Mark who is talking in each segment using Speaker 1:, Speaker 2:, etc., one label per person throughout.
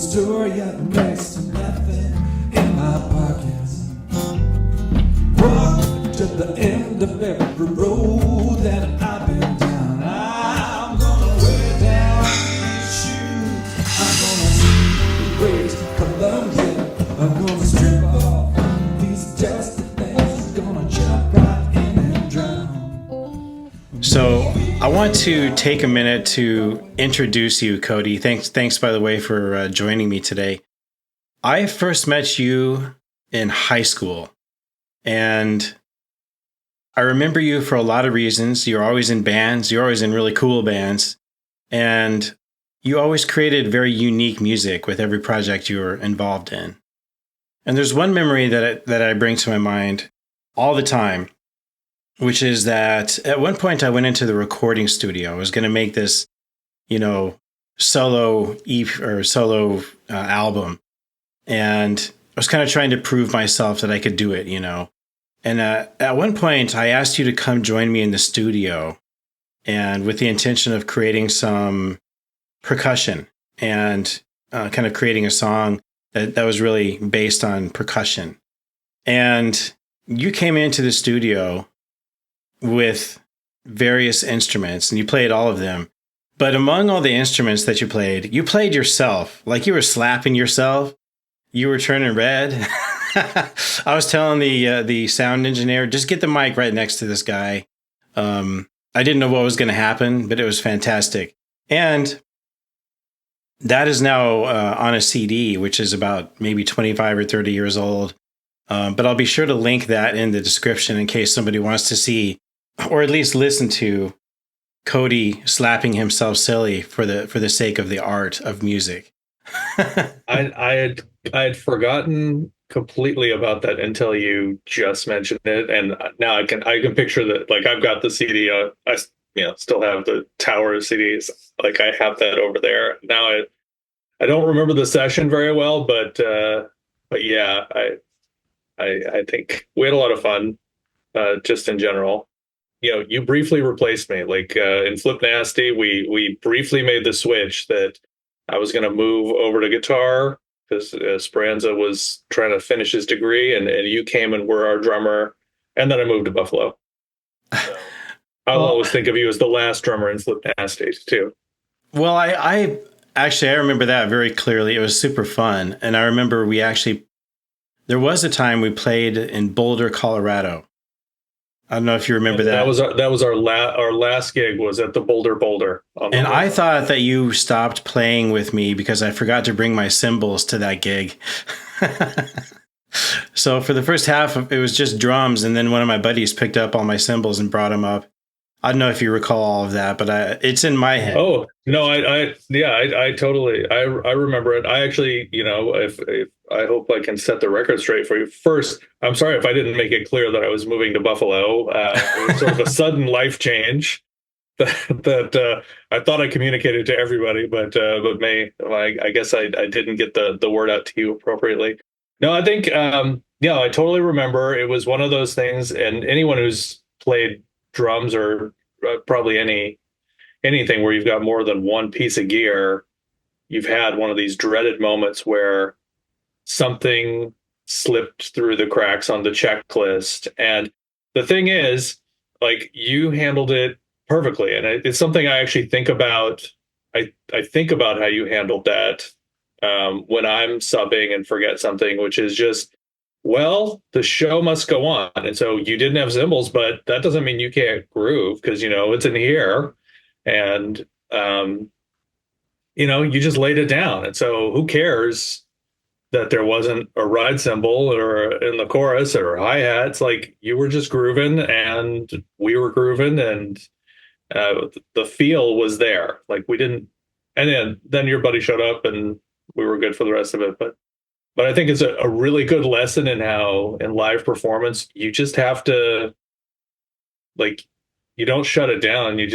Speaker 1: store, yet next to nothing in my pockets. Walk to the end of every road that I've been down. I'm gonna wear down these shoes. I'm gonna see the way to Columbia. I'm gonna strip off these dusty things. Gonna jump right in and drown.
Speaker 2: So I want to take a minute to introduce you, Cody. Thanks, by the way, for joining me today. I first met you in high school, and I remember you for a lot of reasons. You're always in bands. You're always in really cool bands, and you always created very unique music with every project you were involved in. And there's one memory that I bring to my mind all the time, which is that at one point I went into the recording studio. I was going to make this, solo EP or solo album. And I was kind of trying to prove myself that I could do it, And at one point I asked you to come join me in the studio, and with the intention of creating some percussion and kind of creating a song that was really based on percussion. And you came into the studio with various instruments, and you played all of them. But among all the instruments that you played yourself, like you were slapping yourself. You were turning red. I was telling the sound engineer, just get the mic right next to this guy. I didn't know what was going to happen, but it was fantastic. And that is now on a CD, which is about maybe 25 or 30 years old. But I'll be sure to link that in the description in case somebody wants to see, or at least listen to, Cody slapping himself silly for the sake of the art of music.
Speaker 3: I had forgotten completely about that until you just mentioned it, and now I can picture that. Like, I've got the CD. I still have the tower of CDs. Like, I have that over there now. I don't remember the session very well, but yeah, I think we had a lot of fun, just in general. You briefly replaced me, like in Flip Nasty. We briefly made the switch that I was going to move over to guitar because Speranza was trying to finish his degree, and you came and were our drummer. And then I moved to Buffalo. So I'll always think of you as the last drummer in Flip Nasty too.
Speaker 2: Well, I remember that very clearly. It was super fun. And I remember there was a time we played in Boulder, Colorado. I don't know if you remember that.
Speaker 3: That was our last gig was at the Boulder.
Speaker 2: And I thought that you stopped playing with me because I forgot to bring my cymbals to that gig. So for the first half, it was just drums, and then one of my buddies picked up all my cymbals and brought them up. I don't know if you recall all of that, but it's in my head.
Speaker 3: Oh no, I totally remember it. I actually, if I hope I can set the record straight for you. First, I'm sorry if I didn't make it clear that I was moving to Buffalo. It was sort of a sudden life change that I thought I communicated to everybody, but I guess I didn't get the word out to you appropriately. No, I think I totally remember. It was one of those things, and anyone who's played drums or probably anything where you've got more than one piece of gear, you've had one of these dreaded moments where something slipped through the cracks on the checklist. And the thing is, like, you handled it perfectly, and it's something I actually think about. I think about how you handled that when I'm subbing and forget something, which is just, well, the show must go on. And so you didn't have cymbals, but that doesn't mean you can't groove, because, it's in here. And, you just laid it down. And so who cares that there wasn't a ride cymbal or in the chorus or hi-hats? Like, you were just grooving and we were grooving, and the feel was there. Like, we didn't, and then your buddy showed up and we were good for the rest of it. But I think it's a really good lesson in how, in live performance, you just have to, like, you don't shut it down. You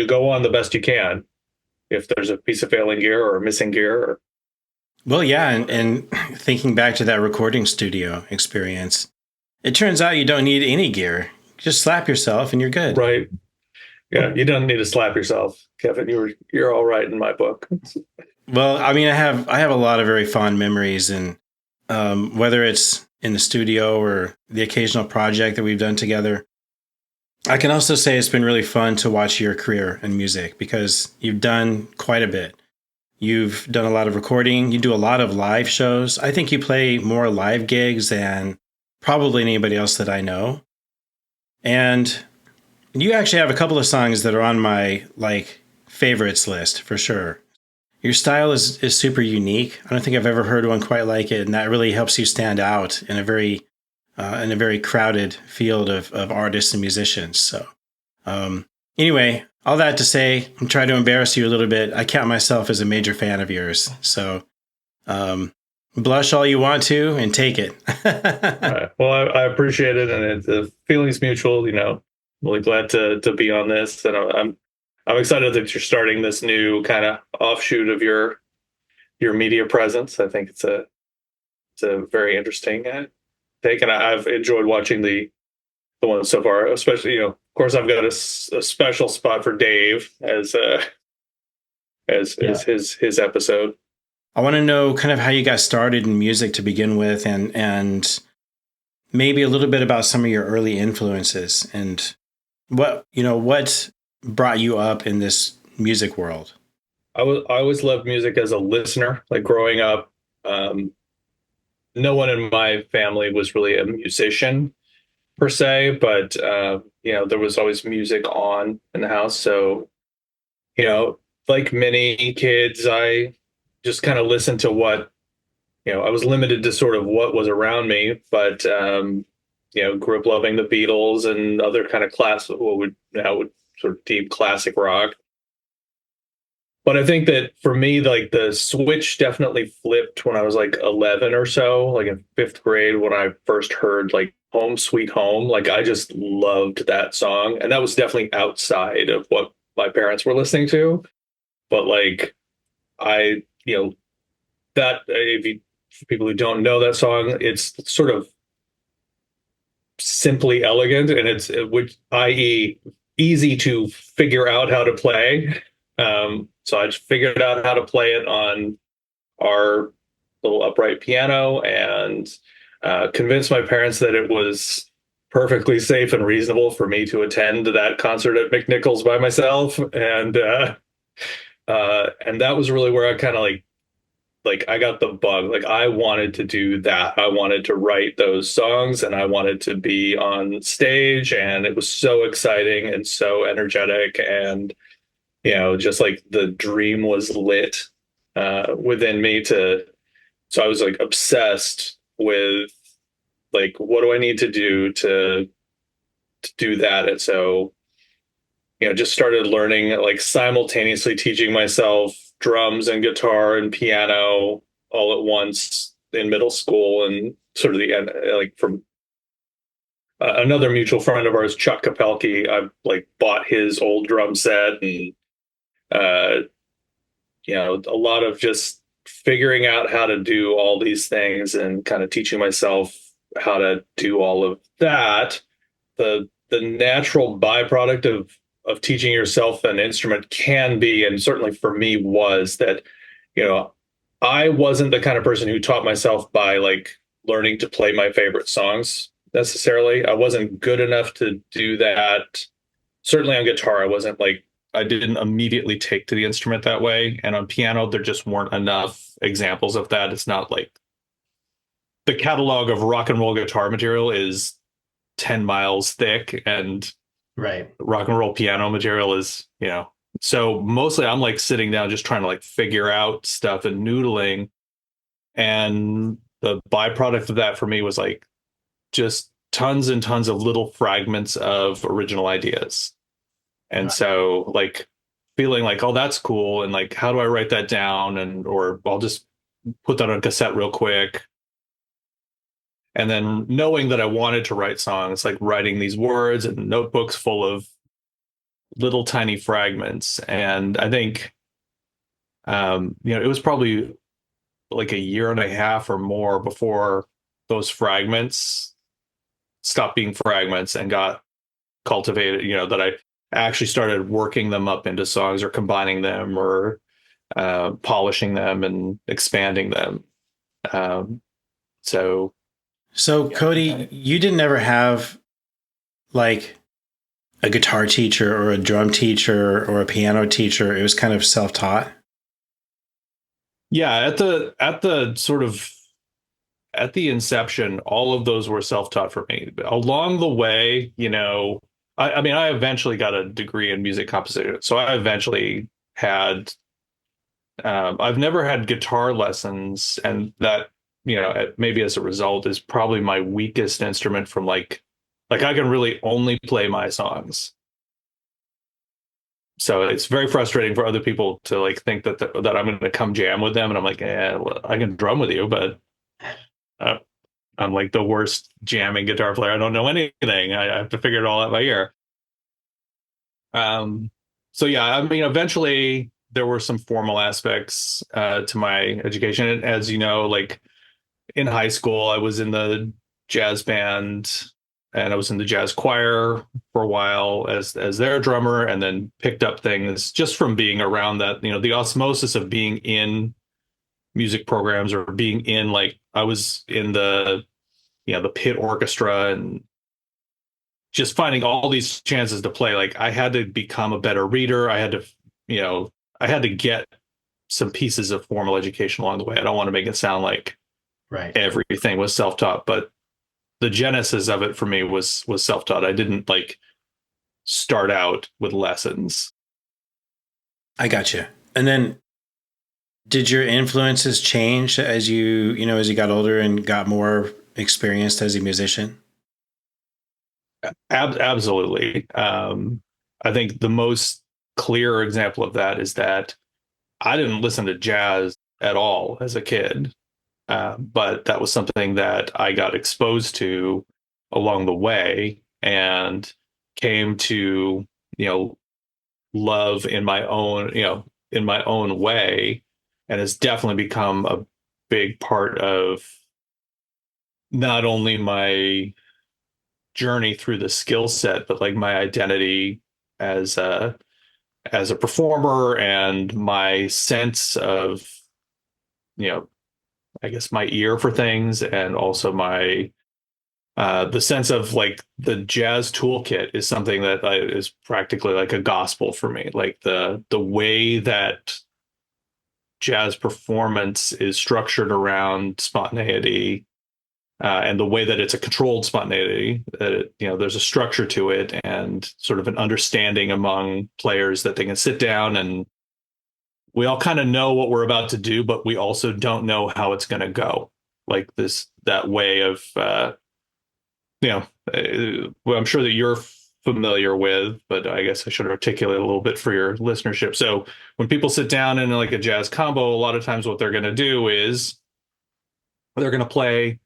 Speaker 3: go on the best you can if there's a piece of failing gear or missing gear.
Speaker 2: Well, yeah. And thinking back to that recording studio experience, it turns out you don't need any gear. Just slap yourself and you're good.
Speaker 3: Right. Yeah. You don't need to slap yourself, Kevin. You're all right in my book.
Speaker 2: Well, I mean, I have a lot of very fond memories, and whether it's in the studio or the occasional project that we've done together. I can also say it's been really fun to watch your career in music because you've done quite a bit. You've done a lot of recording. You do a lot of live shows. I think you play more live gigs than probably anybody else that I know. And you actually have a couple of songs that are on my like favorites list for sure. Your style is super unique. I don't think I've ever heard one quite like it, and that really helps you stand out in a very crowded field of artists and musicians. So, anyway, all that to say, I'm trying to embarrass you a little bit. I count myself as a major fan of yours. So, blush all you want to and take it.
Speaker 3: Well, I appreciate it, and the feeling's mutual. Really glad to be on this, and I'm excited that you're starting this new kind of offshoot of your media presence. I think it's a very interesting take, and I've enjoyed watching the ones so far. Especially, of course, I've got a special spot for Dave as his episode.
Speaker 2: I want to know kind of how you got started in music to begin with, and maybe a little bit about some of your early influences and what brought you up in this music world.
Speaker 3: I always loved music as a listener. Like growing up, no one in my family was really a musician per se, but there was always music on in the house. So, like many kids, I just kind of listened to what, I was limited to sort of what was around me, but grew up loving the Beatles and other kind of what would sort of deep classic rock. But I think that for me, like the switch definitely flipped when I was like 11 or so, like in fifth grade, when I first heard like Home Sweet Home. Like I just loved that song. And that was definitely outside of what my parents were listening to. But like for people who don't know that song, it's sort of simply elegant, and i.e. easy to figure out how to play. So I just figured out how to play it on our little upright piano and convinced my parents that it was perfectly safe and reasonable for me to attend that concert at McNichol's by myself. And that was really where I kind of like I got the bug. Like I wanted to do that. I wanted to write those songs, and I wanted to be on stage, and it was so exciting and so energetic, and just like the dream was lit within me so I was like obsessed with like, what do I need to do to do that? And so, just started learning, like simultaneously teaching myself drums and guitar and piano all at once in middle school, and sort of the end, like from another mutual friend of ours, Chuck Kapelke, I like bought his old drum set, and a lot of just figuring out how to do all these things and kind of teaching myself how to do all of that. The natural byproduct of teaching yourself an instrument can be, and certainly for me was, that, I wasn't the kind of person who taught myself by like learning to play my favorite songs necessarily. I wasn't good enough to do that. Certainly on guitar, I didn't immediately take to the instrument that way. And on piano, there just weren't enough examples of that. It's not like the catalog of rock and roll guitar material is 10 miles thick, and
Speaker 2: Right.
Speaker 3: rock and roll piano material is, so mostly I'm like sitting down just trying to like figure out stuff and noodling. And the byproduct of that for me was like just tons and tons of little fragments of original ideas. And so like feeling like, oh, that's cool. And like, how do I write that down? Or I'll just put that on cassette real quick. And then knowing that I wanted to write songs, like writing these words and notebooks full of little tiny fragments. And I think, it was probably like a year and a half or more before those fragments stopped being fragments and got cultivated, that I actually started working them up into songs or combining them or polishing them and expanding them. So yeah,
Speaker 2: Cody, you didn't ever have like a guitar teacher or a drum teacher or a piano teacher. It was kind of self-taught.
Speaker 3: yeah, at the inception, all of those were self-taught for me. Along the way, I mean, I eventually got a degree in music composition, so I eventually had. I've never had guitar lessons, and that, maybe as a result is probably my weakest instrument from like I can really only play my songs. So it's very frustrating for other people to like think that I'm going to come jam with them, and I'm like, well, I can drum with you, but uh, I'm like the worst jamming guitar player. I don't know anything. I have to figure it all out by ear. So yeah, I mean, eventually there were some formal aspects to my education. And as you know, like in high school, I was in the jazz band and I was in the jazz choir for a while as their drummer, and then picked up things just from being around that, the osmosis of being in music programs or being in, like, I was in the pit orchestra, and just finding all these chances to play. Like, I had to become a better reader. I had to get some pieces of formal education along the way. I don't want to make it sound like
Speaker 2: Right.
Speaker 3: everything was self-taught, but the genesis of it for me was self-taught. I didn't like start out with lessons.
Speaker 2: I got you. And then did your influences change as as you got older and got more experienced as a musician?
Speaker 3: Absolutely. I think the most clear example of that is that I didn't listen to jazz at all as a kid, but that was something that I got exposed to along the way and came to, love in my own way, and has definitely become a big part of not only my journey through the skill set, but like my identity as a performer, and my sense of, I guess, my ear for things, and also my the sense of like the jazz toolkit is something that is practically like a gospel for me. Like the way that jazz performance is structured around spontaneity, and the way that it's a controlled spontaneity, that there's a structure to it, and sort of an understanding among players that they can sit down and we all kind of know what we're about to do, but we also don't know how it's going to go. Like that way of, well, I'm sure that you're familiar with, but I guess I should articulate a little bit for your listenership. So when people sit down in like a jazz combo, a lot of times what they're going to do is they're going to play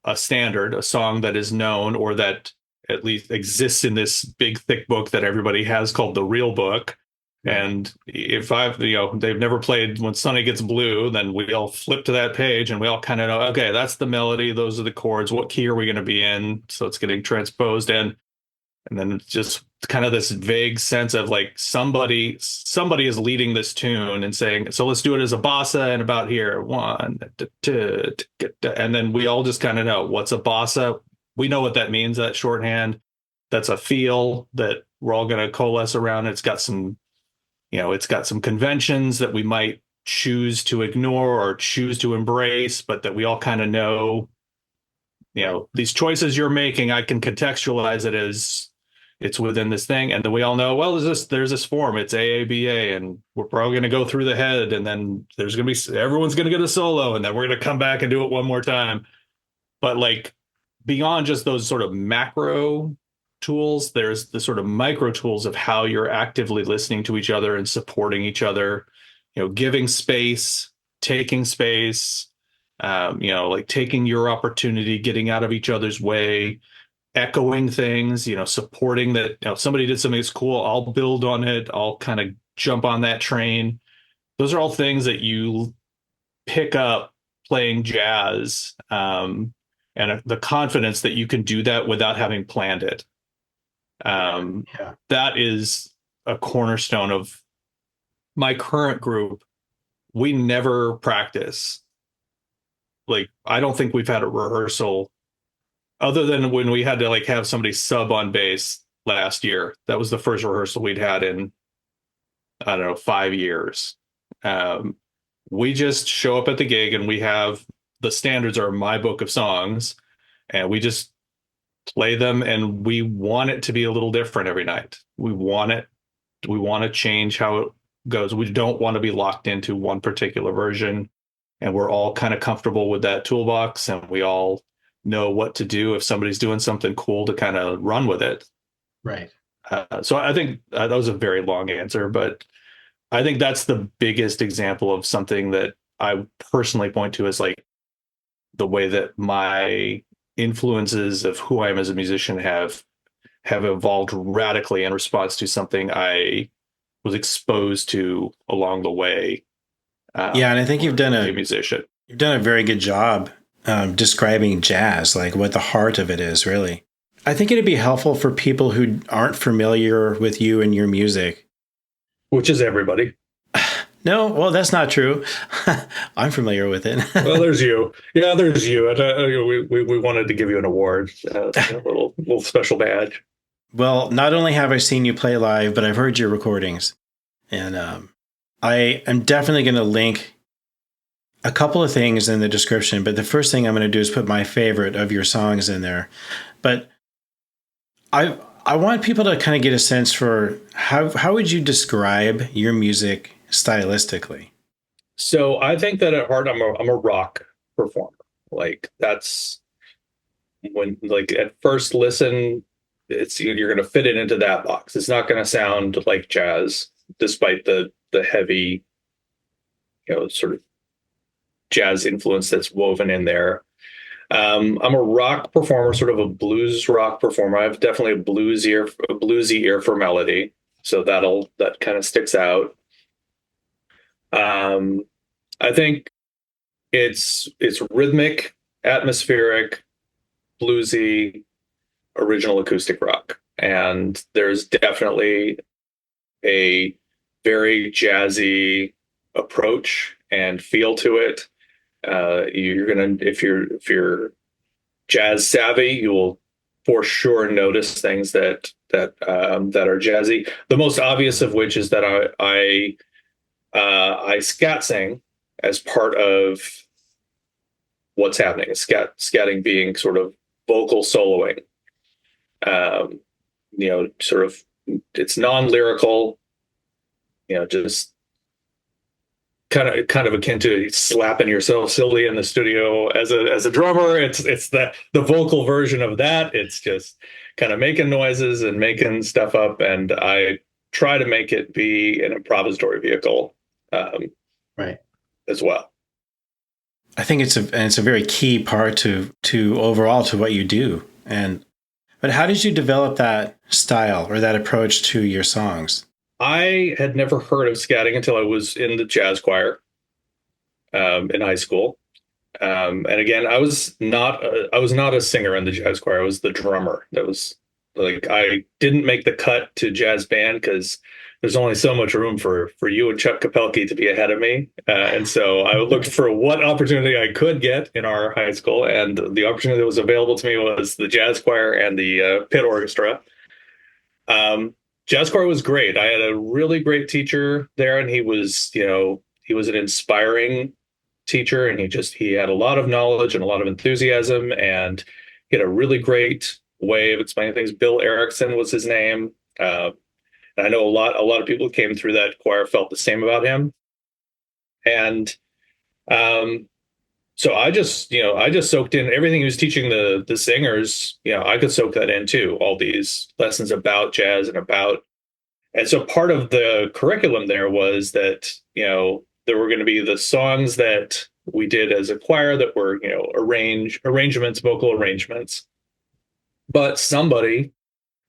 Speaker 3: a standard, a song that is known or that at least exists in this big thick book that everybody has called the real book. And if they've never played When Sunny Gets Blue, then we all flip to that page and we all kind of know, okay, that's the melody. Those are the chords. What key are we going to be in? So it's getting transposed in. And then it's just kind of this vague sense of like somebody is leading this tune and saying, so let's do it as a bossa and about here. One, two, and then we all just kind of know what's a bossa. We know what that means, that shorthand. That's a feel that we're all going to coalesce around. It's got some conventions that we might choose to ignore or choose to embrace, but that we all kind of know, these choices you're making, I can contextualize it as it's within this thing. And then we all know, well, there's this form, it's AABA, and we're probably going to go through the head, and then everyone's going to get a solo, and then we're going to come back and do it one more time. But like beyond just those sort of macro tools, there's the sort of micro tools of how you're actively listening to each other and supporting each other, giving space, taking space, like taking your opportunity, getting out of each other's way, echoing things, supporting that, somebody did something that's cool, I'll build on it, I'll kind of jump on that train. Those are all things that you pick up playing jazz, and the confidence that you can do that without having planned it. That is a cornerstone of my current group, we never practice. Like, I don't think we've had a rehearsal other than when we had to like have somebody sub on bass last year. That was the first rehearsal we'd had in, I don't know, 5 years. We just show up at the gig and we have the standards are my book of songs, and we just play them, and we want it to be a little different every night. We want to change how it goes. We don't want to be locked into one particular version, and we're all kind of comfortable with that toolbox, and we all know what to do if somebody's doing something cool to kind of run with it.
Speaker 2: Right.
Speaker 3: So I think that was a very long answer, but I think that's the biggest example of something that I personally point to as like the way that my influences of who I am as a musician have evolved radically in response to something I was exposed to along the way.
Speaker 2: Yeah, and I think you've done a very good job describing jazz, like what the heart of it is, really. I think it'd be helpful for people who aren't familiar with you and your music.
Speaker 3: Which is everybody.
Speaker 2: No, well, that's not true. I'm familiar with it.
Speaker 3: Well, there's you. Yeah, there's you. And, we wanted to give you an award, a little special badge.
Speaker 2: Well, not only have I seen you play live, but I've heard your recordings. And I am definitely going to link a couple of things in the description. But the first thing I'm going to do is put my favorite of your songs in there. But I want people to kind of get a sense for how would you describe your music stylistically?
Speaker 3: So I think that at heart, I'm a rock performer. Like, that's when, like, at first listen, you're going to fit it into that box. It's not going to sound like jazz, despite the heavy, sort of jazz influence that's woven in there. I'm a rock performer, sort of a blues rock performer. I have definitely a bluesy ear for melody, so that kind of sticks out. I think it's rhythmic, atmospheric, bluesy, original acoustic rock, and there's definitely a very jazzy approach and feel to it. You're gonna, if you're jazz savvy, you will for sure notice things that are jazzy. The most obvious of which is that I scat sing as part of what's happening. Scatting being sort of vocal soloing. Sort of, it's non-lyrical. Just kind of akin to slapping yourself silly in the studio as a drummer. It's the vocal version of that. It's just kind of making noises and making stuff up, and I try to make it be an improvisatory vehicle,
Speaker 2: right,
Speaker 3: as well.
Speaker 2: I think it's a very key part to overall to what you do. But how did you develop that style or that approach to your songs? I
Speaker 3: had never heard of scatting until I was in the jazz choir in high school. And again, I was not a singer in the jazz choir. I was the drummer. That was like, I didn't make the cut to jazz band because there's only so much room for you and Chuck Kapelke to be ahead of me. And so I looked for what opportunity I could get in our high school. And the opportunity that was available to me was the jazz choir and the pit orchestra. Jazz choir was great. I had a really great teacher there, and he was an inspiring teacher, and he had a lot of knowledge and a lot of enthusiasm, and he had a really great way of explaining things. Bill Erickson was his name. And I know a lot of people who came through that choir felt the same about him. And so I just soaked in everything he was teaching the singers. I could soak that in too, all these lessons about jazz and so part of the curriculum there was that, there were going to be the songs that we did as a choir that were, arrangements, vocal arrangements, but somebody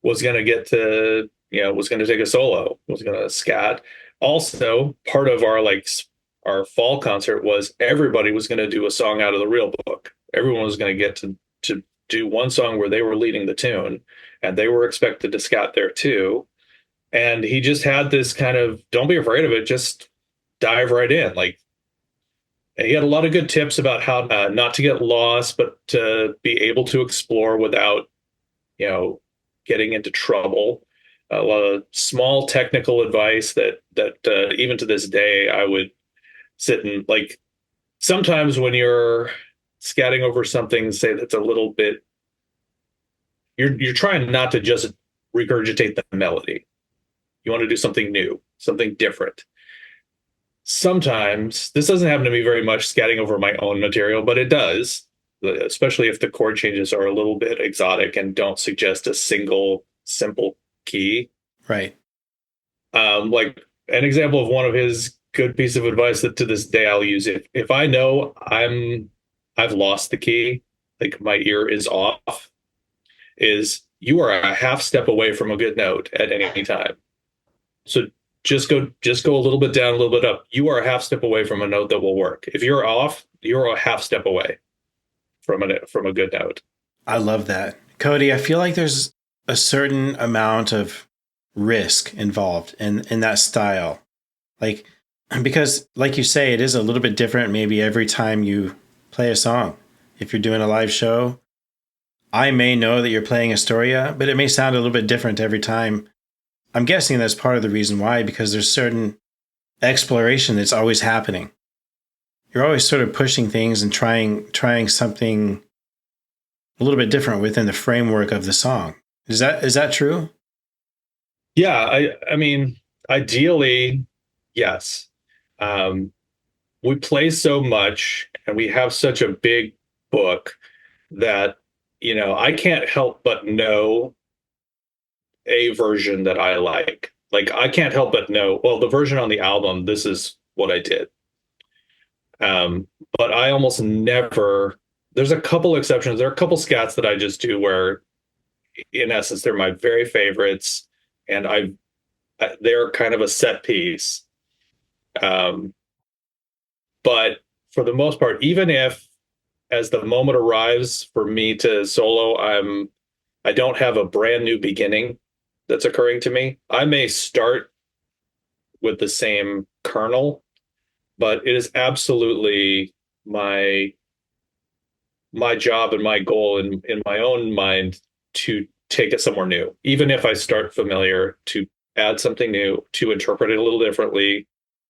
Speaker 3: was going to was going to take a solo, was going to scat. Also, part of our fall concert was everybody was going to do a song out of the real book. Everyone was going to get to do one song where they were leading the tune, and they were expected to scat there too. And he just had this kind of, don't be afraid of it, just dive right in. Like, And he had a lot of good tips about how not to get lost, but to be able to explore without, getting into trouble. A lot of small technical advice that even to this day I would sit and like. Sometimes when you're scatting over something, say that's a little bit, you're trying not to just regurgitate the melody. You want to do something new, something different. Sometimes this doesn't happen to me very much scatting over my own material, but it does, especially if the chord changes are a little bit exotic and don't suggest a single simple key.
Speaker 2: Right.
Speaker 3: Like an example of one of his good piece of advice that to this day I'll use, if I know I've lost the key, like my ear is off, is you are a half step away from a good note at any time. So just go a little bit down, a little bit up. You are a half step away from a note that will work. If you're off, you're a half step away from a good note.
Speaker 2: I love that. Cody, I feel like there's a certain amount of risk involved in that style. Like, because like you say, it is a little bit different maybe every time you play a song. If you're doing a live show, I may know that you're playing Astoria, but it may sound a little bit different every time. I'm guessing that's part of the reason why, because there's certain exploration that's always happening. You're always sort of pushing things and trying something a little bit different within the framework of the song. Is that true?
Speaker 3: Yeah, I mean, ideally, yes. We play so much and we have such a big book that, I can't help but know a version that I like. Like, I can't help but know, well, the version on the album, this is what I did. But I almost never, there's a couple exceptions. There are a couple scats that I just do where, in essence, they're my very favorites. And they're kind of a set piece. But for the most part, even if as the moment arrives for me to solo, I don't have a brand new beginning that's occurring to me. I may start with the same kernel, but it is absolutely my job and my goal in my own mind to take it somewhere new. Even if I start familiar, to add something new, to interpret it a little differently.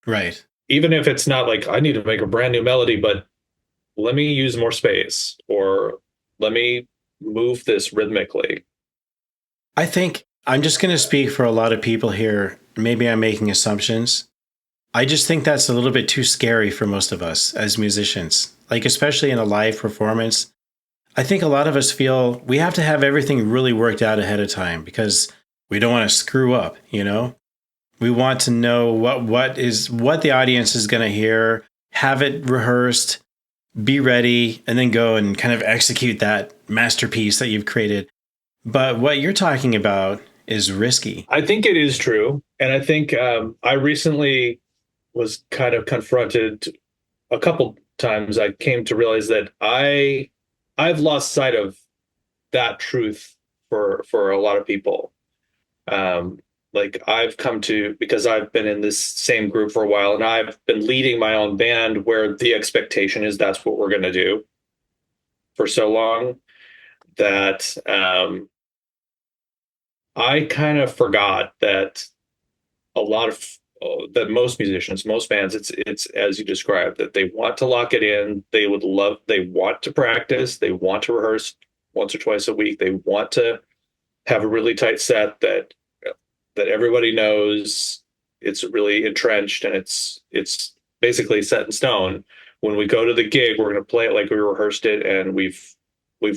Speaker 2: Right.
Speaker 3: Even if it's not like I need to make a brand new melody, but let me use more space, or let me move this rhythmically.
Speaker 2: I think I'm just going to speak for a lot of people here. Maybe I'm making assumptions. I just think that's a little bit too scary for most of us as musicians, like especially in a live performance. I think a lot of us feel we have to have everything really worked out ahead of time because we don't want to screw up, We want to know what the audience is going to hear, have it rehearsed, be ready, and then go and kind of execute that masterpiece that you've created. But what you're talking about is risky.
Speaker 3: I think it is true. And I think I recently was kind of confronted a couple times. I came to realize that I've lost sight of that truth for a lot of people. Like I've come to, because I've been in this same group for a while and I've been leading my own band where the expectation is that's what we're going to do for so long, that I kind of forgot that a lot of that most musicians, most bands, it's as you described, that they want to lock it in. They want to practice. They want to rehearse once or twice a week. They want to have a really tight set that everybody knows it's really entrenched and it's basically set in stone. When we go to the gig, we're going to play it like we rehearsed it, and we've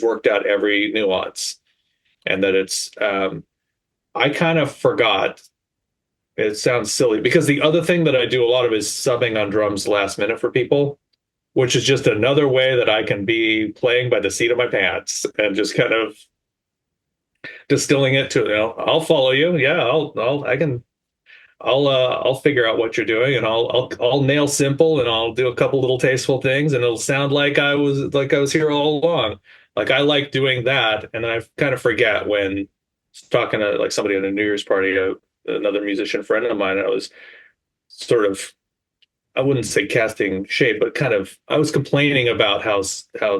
Speaker 3: worked out every nuance. And that it's I kind of forgot. It sounds silly because the other thing that I do a lot of is subbing on drums last minute for people, which is just another way that I can be playing by the seat of my pants and just kind of distilling it to, I'll follow you. Yeah, I'll figure out what you're doing, and I'll nail simple, and I'll do a couple little tasteful things, and it'll sound like I was here all along. Like I like doing that, and then I kind of forget when talking to like somebody at a New Year's party, another musician friend of mine. I was sort of I wouldn't say casting shade, but kind of, I was complaining about how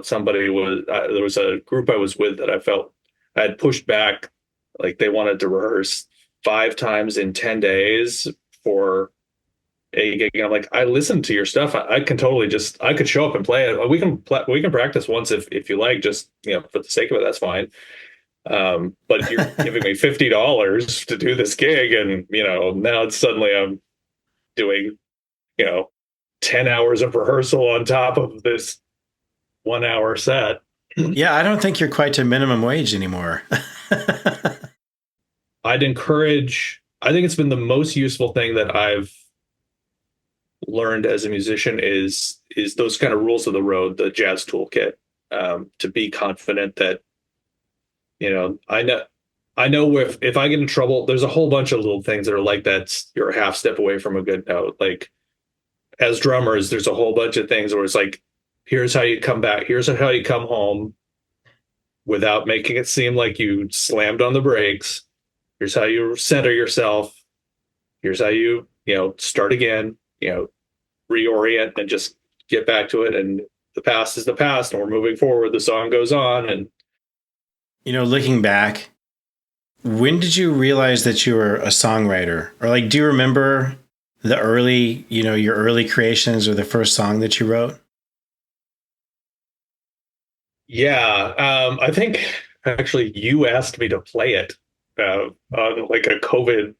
Speaker 3: somebody was, there was a group I was with that I felt I had pushed back. Like they wanted to rehearse 5 times in 10 days for a gig. And I'm like, I listened to your stuff. I can totally just, I could show up and play it. We can practice once if you like, just, for the sake of it, that's fine. But you're giving me $50 to do this gig. And, now it's suddenly I'm doing, you know, 10 hours of rehearsal on top of this 1 hour set.
Speaker 2: Yeah, I don't think you're quite to minimum wage anymore.
Speaker 3: I think it's been the most useful thing that I've learned as a musician is those kind of rules of the road, the jazz toolkit, to be confident that, I know if I get in trouble, there's a whole bunch of little things that are like that. You're a half step away from a good note. Like as drummers, there's a whole bunch of things where it's like, here's how you come back. Here's how you come home without making it seem like you slammed on the brakes. Here's how you center yourself. Here's how you, start again, reorient and just get back to it. And the past is the past and we're moving forward. The song goes on. And,
Speaker 2: looking back, when did you realize that you were a songwriter? Or like, do you remember the early, your early creations or the first song that you wrote?
Speaker 3: Yeah. I think actually you asked me to play it on like a COVID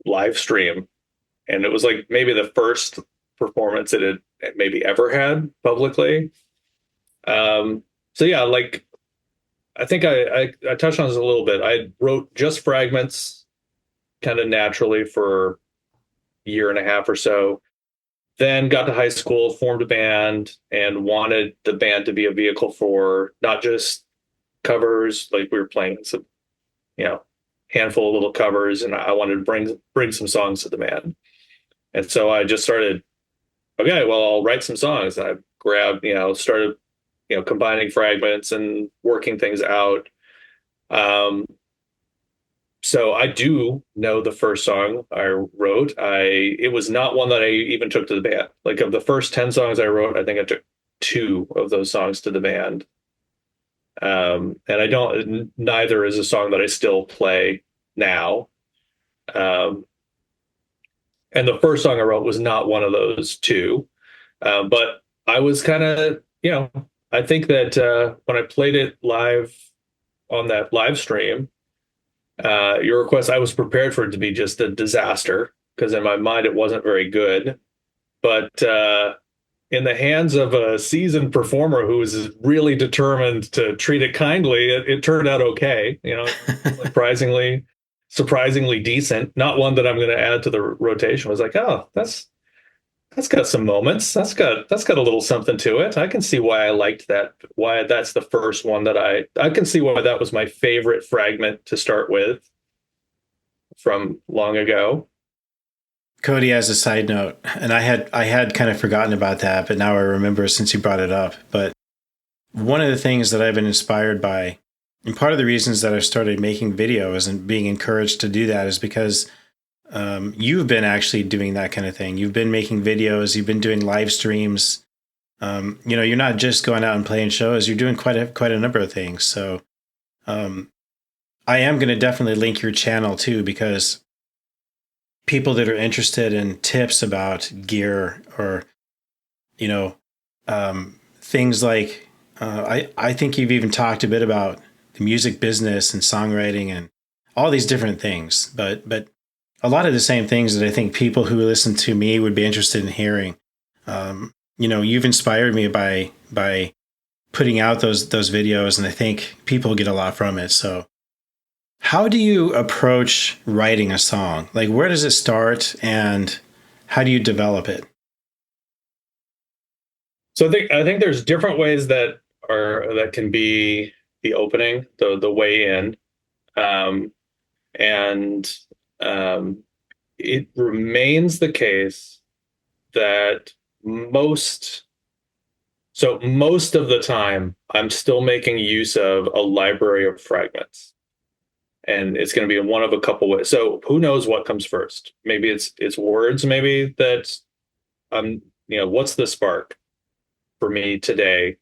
Speaker 3: live stream. And it was like maybe the first performance it had maybe ever had publicly. So yeah, like I think I touched on this a little bit. I wrote just Fragments kind of naturally for a year and a half or so. Then got to high school, formed a band, and wanted the band to be a vehicle for not just covers. Like we were playing some, handful of little covers, and I wanted to bring some songs to the band. And so I just started, okay, well, I'll write some songs. And I grabbed, started, combining fragments and working things out. So I do know the first song I wrote. It was not one that I even took to the band. Like of the first 10 songs I wrote, I think I took 2 of those songs to the band. And neither is a song that I still play now. And the first song I wrote was not one of those 2. But I was kind of, I think that when I played it live on that live stream, your request, I was prepared for it to be just a disaster because in my mind it wasn't very good. But in the hands of a seasoned performer who was really determined to treat it kindly, it turned out okay. Surprisingly decent. Not one that I'm going to add to the rotation. I was like, oh, that's got some moments. That's got a little something to it. I can see why I liked that. Why that's the first one that I can see why that was my favorite fragment to start with from long ago.
Speaker 2: Cody, as a side note, and I had kind of forgotten about that, but now I remember since you brought it up. But one of the things that I've been inspired by, and part of the reasons that I started making videos and being encouraged to do that is because you've been actually doing that kind of thing. You've been making videos. You've been doing live streams. You're not just going out and playing shows. You're doing quite a number of things. So I am going to definitely link your channel too, because people that are interested in tips about gear or, things like, I think you've even talked a bit about the music business and songwriting and all these different things, but a lot of the same things that I think people who listen to me would be interested in hearing. You've inspired me by putting out those videos, and I think people get a lot from it. So how do you approach writing a song? Like, where does it start and how do you develop it?
Speaker 3: So I think there's different ways that can be the opening, the way in. It remains the case that most of the time I'm still making use of a library of fragments. and it's going to be in one of a couple ways. So who knows what comes first? Maybe it's words. Maybe that what's the spark for me today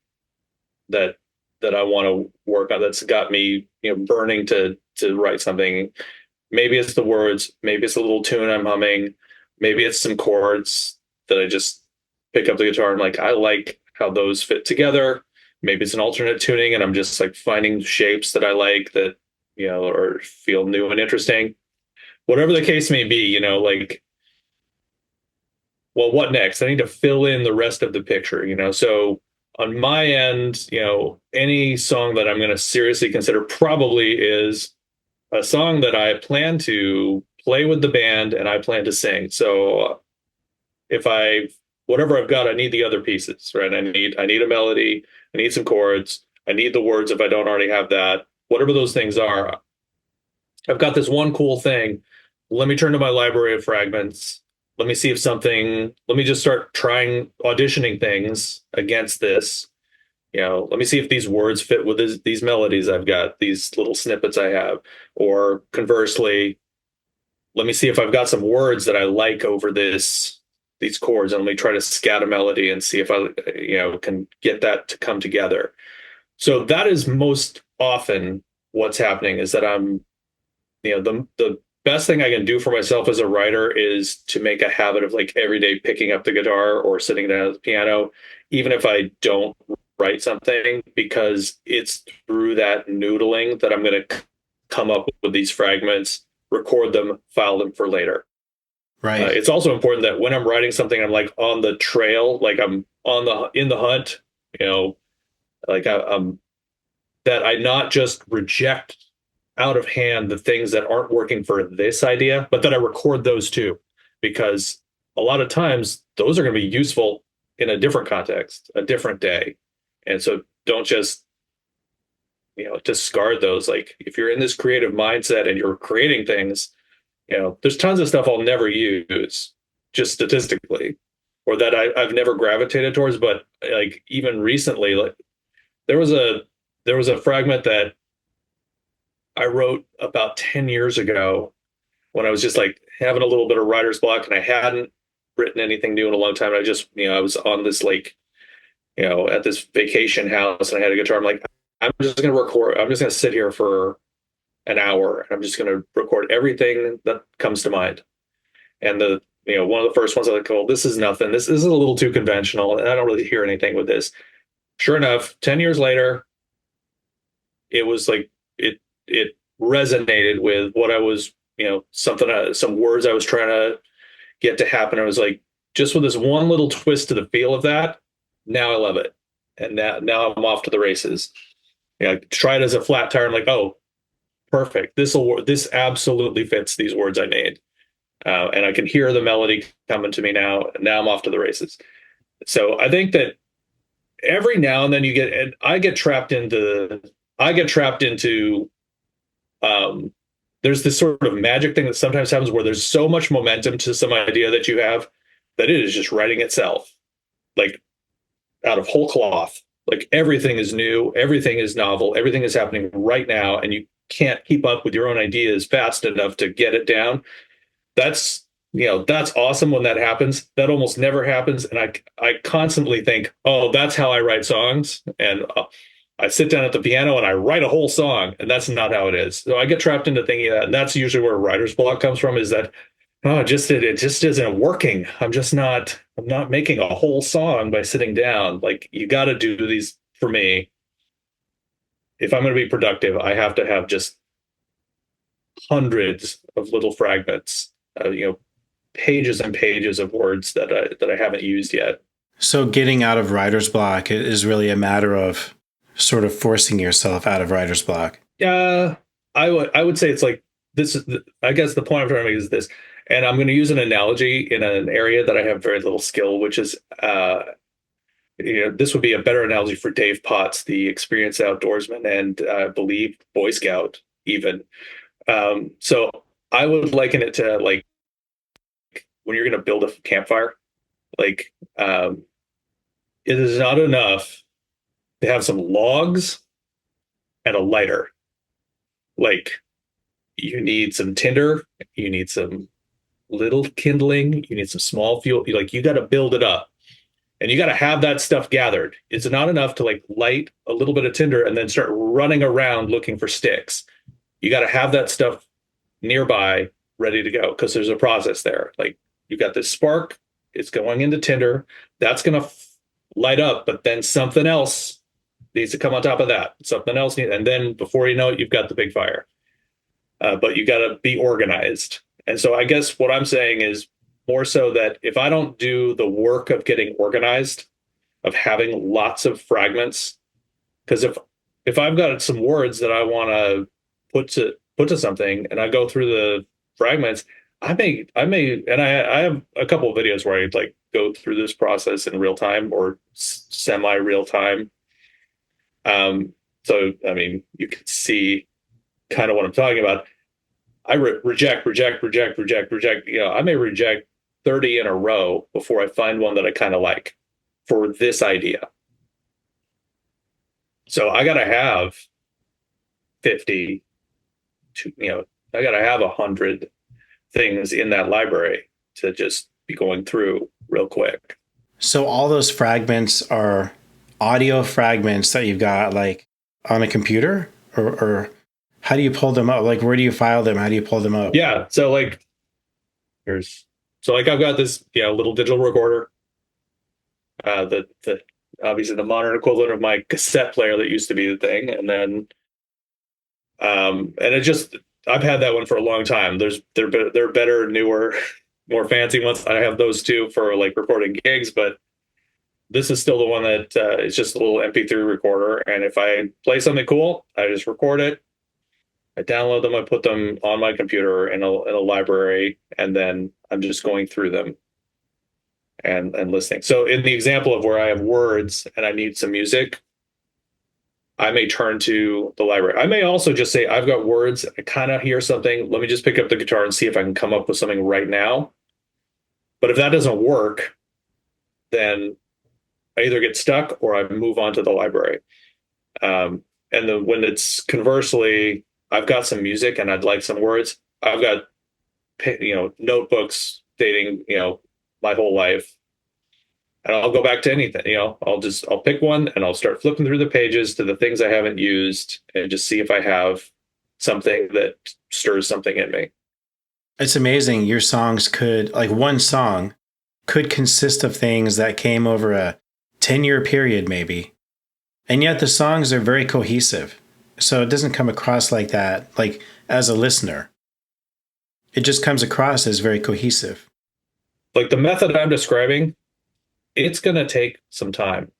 Speaker 3: that I want to work on, that's got me burning to write something. Maybe it's the words, maybe it's a little tune I'm humming, maybe it's some chords that I just pick up the guitar and like I like how those fit together. Maybe it's an alternate tuning and I'm just like finding shapes that I like that or feel new and interesting. Whatever the case may be, like, well, what next? I need to fill in the rest of the picture. So on my end, any song that I'm going to seriously consider probably is a song that I plan to play with the band and I plan to sing. So whatever I've got, I need the other pieces, right? I need a melody, I need some chords, I need the words if I don't already have that. Whatever those things are, I've got this one cool thing. Let me turn to my library of fragments. Let me see if let me just start trying auditioning things against this. Let me see if these words fit with these melodies I've got, these little snippets I have. Or conversely, let me see if I've got some words that I like over these chords, and let me try to scat a melody and see if I can get that to come together. So that is most often what's happening, is that I'm the best thing I can do for myself as a writer is to make a habit of like every day picking up the guitar or sitting down at the piano, even if I don't write something, because it's through that noodling that I'm going to come up with these fragments, record them, file them for later.
Speaker 2: Right.
Speaker 3: It's also important that when I'm writing something, I'm like on the trail, like I'm in the hunt, like I'm that I not just reject out of hand the things that aren't working for this idea, but that I record those too, because a lot of times those are going to be useful in a different context, a different day. And so don't just, discard those. Like if you're in this creative mindset and you're creating things, there's tons of stuff I'll never use just statistically, or that I've never gravitated towards. But like even recently, like there was a fragment that I wrote about 10 years ago when I was just like having a little bit of writer's block and I hadn't written anything new in a long time. And I just, I was on this like, at this vacation house and I had a guitar. I'm like, I'm just going to record. I'm just going to sit here for an hour. I'm just going to record everything that comes to mind. And one of the first ones I was like, oh, this is nothing. This is a little too conventional. And I don't really hear anything with this. Sure enough, 10 years later, it was like, it resonated with what I was, some words I was trying to get to happen. I was like, just with this one little twist to the feel of that, now I love it. And now I'm off to the races. Try it as a flat tire. I'm like, oh, perfect. This absolutely fits these words I need. And I can hear the melody coming to me now. And now I'm off to the races. So I think that every now and then I get trapped into, there's this sort of magic thing that sometimes happens where there's so much momentum to some idea that you have that it is just writing itself, like out of whole cloth. Like everything is new, everything is novel, everything is happening right now, and you can't keep up with your own ideas fast enough to get it down. That's awesome when that happens. That almost never happens. And I constantly think, oh, that's how I write songs. And I sit down at the piano and I write a whole song, and that's not how it is. So I get trapped into thinking that, and that's usually where writer's block comes from, is that, oh, it just isn't working. I'm not making a whole song by sitting down. Like you got to do these. For me, if I'm going to be productive, I have to have just hundreds of little fragments, pages and pages of words that I haven't used yet.
Speaker 2: So getting out of writer's block is really a matter of sort of forcing yourself out of writer's block.
Speaker 3: Yeah, I would say it's like this. I guess the point I'm trying to make is this, and I'm going to use an analogy in an area that I have very little skill, which is, this would be a better analogy for Dave Potts, the experienced outdoorsman, and I believe Boy Scout even. So I would liken it to like when you're going to build a campfire. Like it is not enough to have some logs and a lighter. Like you need some tinder, you need some little kindling, you need some small fuel. Like you got to build it up, and you got to have that stuff gathered. It's not enough to like light a little bit of tinder and then start running around looking for sticks. You got to have that stuff nearby, ready to go, because there's a process there. Like you got this spark, it's going into tinder, that's going to light up, but then something else needs to come on top of that. Something else needs, and then before you know it, you've got the big fire. But you got to be organized. And so I guess what I'm saying is more so that if I don't do the work of getting organized, of having lots of fragments, because if I've got some words that I want to put to something, and I go through the fragments, I may, and I have a couple of videos where I like go through this process in real time or semi real time. So I mean, you can see kind of what I'm talking about. I reject. You know, I may reject 30 in a row before I find one that I kind of like for this idea. So I got to have 50, you know, I got to have 100 things in that library to just be going through real quick.
Speaker 2: So all those fragments are audio fragments that you've got like on a computer, or how do you pull them up? Like, where do you file them? How do you pull them up?
Speaker 3: Yeah. So like, I've got this, you know, little digital recorder. The obviously the modern equivalent of my cassette player that used to be the thing, and then, and it just, I've had that one for a long time. They're better, newer, more fancy ones. I have those too for like recording gigs, but this is still the one that is just a little MP3 recorder. And if I play something cool, I just record it. I download them. I put them on my computer in a library, and then I'm just going through them and listening. So in the example of where I have words and I need some music, I may turn to the library. I may also just say, I've got words, I kind of hear something. Let me just pick up the guitar and see if I can come up with something right now. But if that doesn't work, then I either get stuck or I move on to the library. And then when it's conversely, I've got some music and I'd like some words, I've got, you know, notebooks dating, you know, my whole life. And I'll go back to anything, you know, I'll pick one and I'll start flipping through the pages to the things I haven't used and just see if I have something that stirs something in me.
Speaker 2: It's amazing. Your songs could, like one song could consist of things that came over a 10-year period, maybe. And yet the songs are very cohesive. So it doesn't come across like that, like as a listener. It just comes across as very cohesive.
Speaker 3: Like the method I'm describing, it's going to take some time.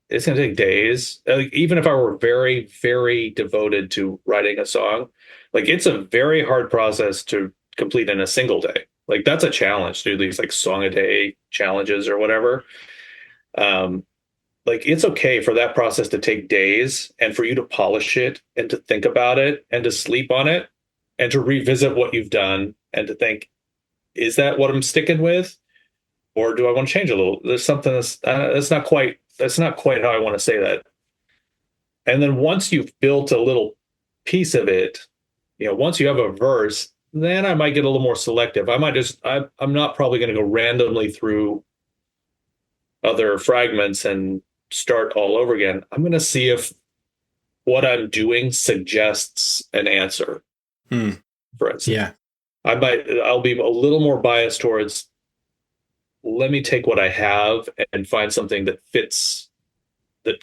Speaker 3: It's going to take days. Even if I were very, very devoted to writing a song, like it's a very hard process to complete in a single day. Like that's a challenge to do these like song a day challenges or whatever. Like it's okay for that process to take days and for you to polish it and to think about it and to sleep on it and to revisit what you've done and to think, is that what I'm sticking with? Or do I want to change a little? There's something that's not quite how I want to say that. And then once you've built a little piece of it, you know, once you have a verse, then I might get a little more selective. I'm not probably going to go randomly through other fragments and start all over again. I'm going to see if what I'm doing suggests an answer. For instance,
Speaker 2: yeah,
Speaker 3: I'll be a little more biased towards, let me take what I have and find something that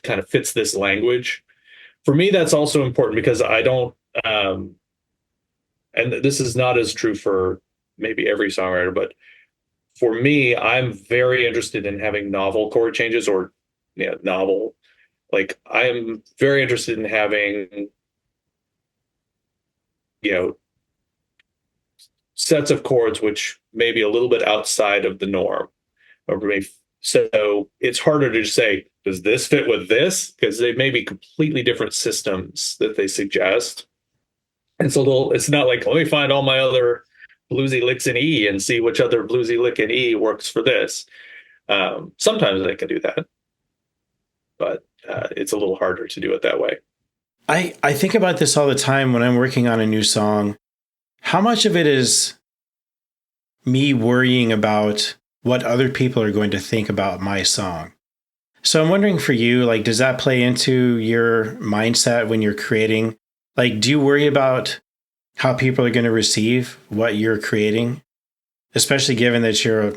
Speaker 3: kind of fits this language. For me, that's also important because I don't, and this is not as true for maybe every songwriter, but for me, I'm very interested in having novel chord changes or, you know, novel. Like I'm very interested in having, you know, sets of chords which may be a little bit outside of the norm. So it's harder to just say, does this fit with this? Because they may be completely different systems that they suggest. And so it's not like, let me find all my other bluesy licks in E and see which other bluesy lick in E works for this. Sometimes they can do that, but it's a little harder to do it that way.
Speaker 2: I think about this all the time when I'm working on a new song. how much of it is me worrying about what other people are going to think about my song? So I'm wondering for you, like, does that play into your mindset when you're creating? Like, do you worry about how people are going to receive what you're creating, especially given that you're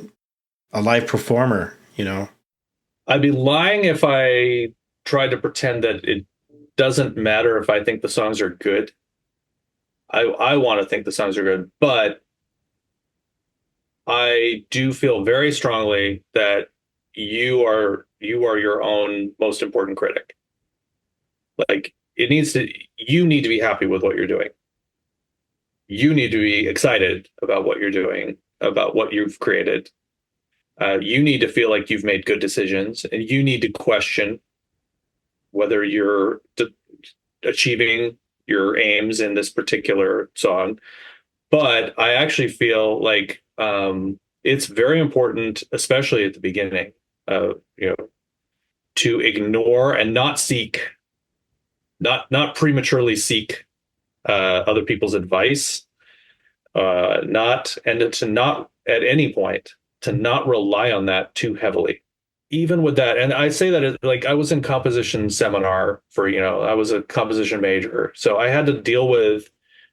Speaker 2: a live performer, you know?
Speaker 3: I'd be lying if I tried to pretend that it doesn't matter if I think the songs are good. I want to think the songs are good, but I do feel very strongly that you are your own most important critic. Like you need to be happy with what you're doing. You need to be excited about what you're doing, about what you've created. You need to feel like you've made good decisions, and you need to question whether you're achieving your aims in this particular song. But I actually feel like it's very important, especially at the beginning, you know, to ignore and not seek, not prematurely seek other people's advice, not and to not at any point to not rely on that too heavily. Even with that, and I say that like I was in composition seminar for, I was a composition major, so I had to deal with,